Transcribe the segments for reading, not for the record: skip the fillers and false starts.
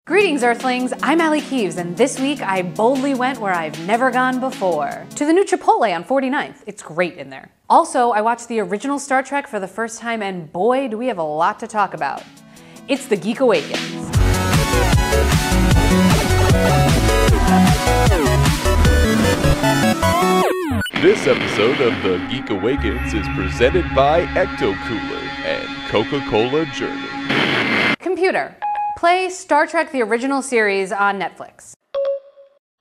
Greetings, Earthlings! I'm Aly Keves, and this week I boldly went where I've never gone before. To the new Chipotle on 49th. It's great in there. Also, I watched the original Star Trek for the first time, and boy, do we have a lot to talk about. It's the Geek Awakens. This episode of the Geek Awakens is presented by Ecto Cooler and Coca-Cola Journey. Computer, play Star Trek the original series on Netflix.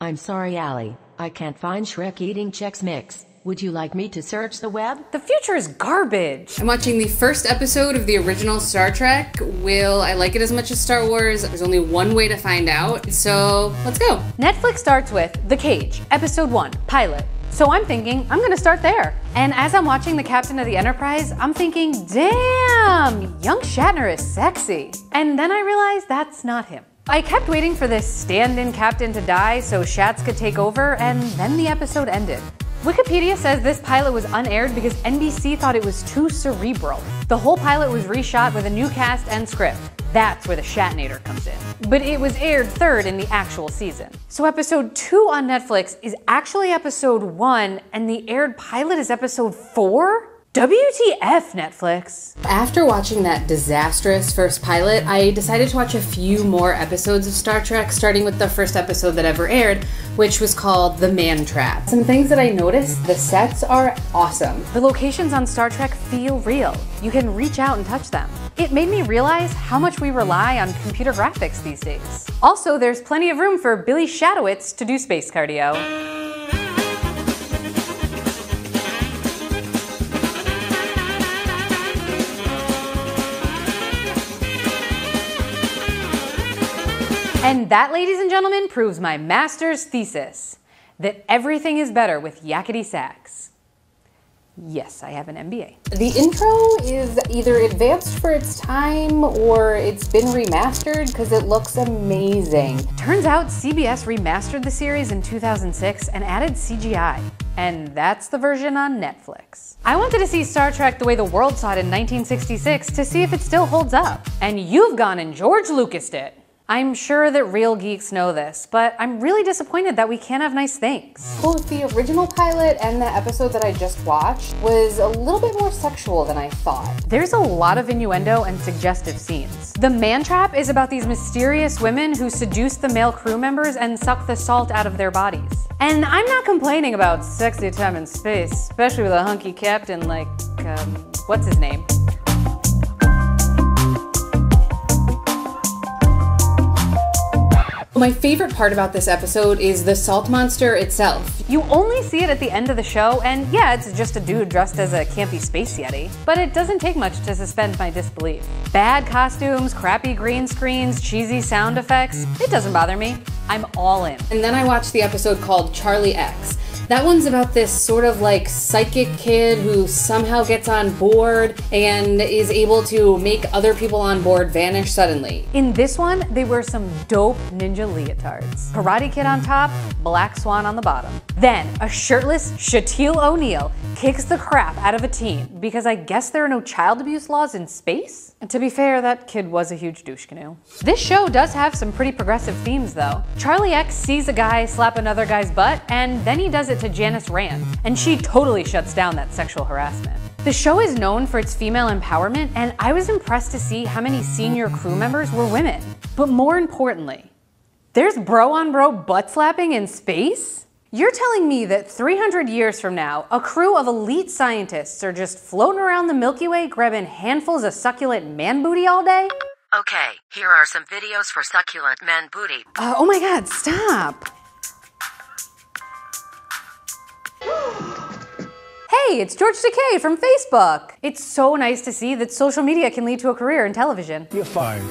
I'm sorry, Aly. I can't find SHREK eating Chex Mix. Would you like me to search the web? The future is garbage. I'm watching the first episode of the original Star Trek. Will I like it as much as Star Wars? There's only one way to find out, so let's go. Netflix starts with The Cage, Episode 1, Pilot. So I'm thinking, I'm gonna start there. And as I'm watching the captain of the Enterprise, I'm thinking, damn, young Shatner is sexy. And then I realized that's not him. I kept waiting for this stand-in captain to die so Shats could take over, and then the episode ended. Wikipedia says this pilot was unaired because NBC thought it was too cerebral. The whole pilot was reshot with a new cast and script. That's where the Shatnator comes in. But it was aired third in the actual season. So episode 2 on Netflix is actually episode 1, and the aired pilot is episode 4? WTF, Netflix? After watching that disastrous first pilot, I decided to watch a few more episodes of Star Trek, starting with the first episode that ever aired, which was called The Man Trap. Some things that I noticed, the sets are awesome. The locations on Star Trek feel real. You can reach out and touch them. It made me realize how much we rely on computer graphics these days. Also, there's plenty of room for Billy Shadowitz to do space cardio. And that, ladies and gentlemen, proves my master's thesis, that everything is better with yakety sax. Yes, I have an MBA. The intro is either advanced for its time or it's been remastered because it looks amazing. Turns out CBS remastered the series in 2006 and added CGI. And that's the version on Netflix. I wanted to see Star Trek the way the world saw it in 1966 to see if it still holds up. And you've gone and George Lucas'd it. I'm sure that real geeks know this, but I'm really disappointed that we can't have nice things. Both the original pilot and the episode that I just watched was a little bit more sexual than I thought. There's a lot of innuendo and suggestive scenes. The Man Trap is about these mysterious women who seduce the male crew members and suck the salt out of their bodies. And I'm not complaining about sexy time in space, especially with a hunky captain like, what's his name? My favorite part about this episode is the salt monster itself. You only see it at the end of the show, and yeah, it's just a dude dressed as a campy space yeti. But it doesn't take much to suspend my disbelief. Bad costumes, crappy green screens, cheesy sound effects, it doesn't bother me. I'm all in. And then I watched the episode called Charlie X. That one's about this sort of like psychic kid who somehow gets on board and is able to make other people on board vanish suddenly. In this one, they wear some dope ninja leotards. Karate Kid on top, Black Swan on the bottom. Then, a shirtless Shaquille O'Neal kicks the crap out of a teen because I guess there are no child abuse laws in space? And to be fair, that kid was a huge douche canoe. This show does have some pretty progressive themes though. Charlie X sees a guy slap another guy's butt, and then he does it to Janice Rand, and she totally shuts down that sexual harassment. The show is known for its female empowerment, and I was impressed to see how many senior crew members were women. But more importantly, there's bro-on-bro butt slapping in space? You're telling me that 300 years from now, a crew of elite scientists are just floating around the Milky Way grabbing handfuls of succulent man booty all day? Okay, here are some videos for succulent man booty. Oh my god, stop! Hey, it's George Takei from Facebook! It's so nice to see that social media can lead to a career in television. You're fired.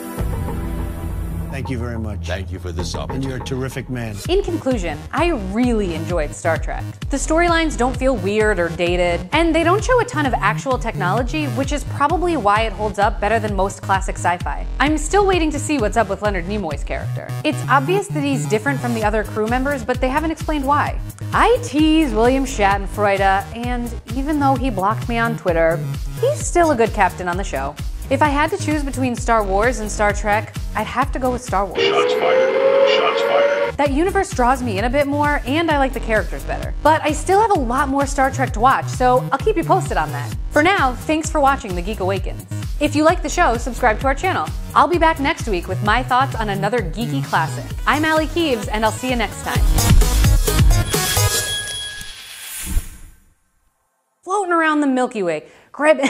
Thank you very much. Thank you for this opportunity. And you're a terrific man. In conclusion, I really enjoyed Star Trek. The storylines don't feel weird or dated, and they don't show a ton of actual technology, which is probably why it holds up better than most classic sci-fi. I'm still waiting to see what's up with Leonard Nimoy's character. It's obvious that he's different from the other crew members, but they haven't explained why. I tease William Shatner, and even though he blocked me on Twitter, he's still a good captain on the show. If I had to choose between Star Wars and Star Trek, I'd have to go with Star Wars. Shots fired. Shots fired. That universe draws me in a bit more, and I like the characters better. But I still have a lot more Star Trek to watch, so I'll keep you posted on that. For now, thanks for watching The Geek Awakens. If you like the show, subscribe to our channel. I'll be back next week with my thoughts on another geeky classic. I'm Aly Keves, and I'll see you next time. Floating around the Milky Way. Grab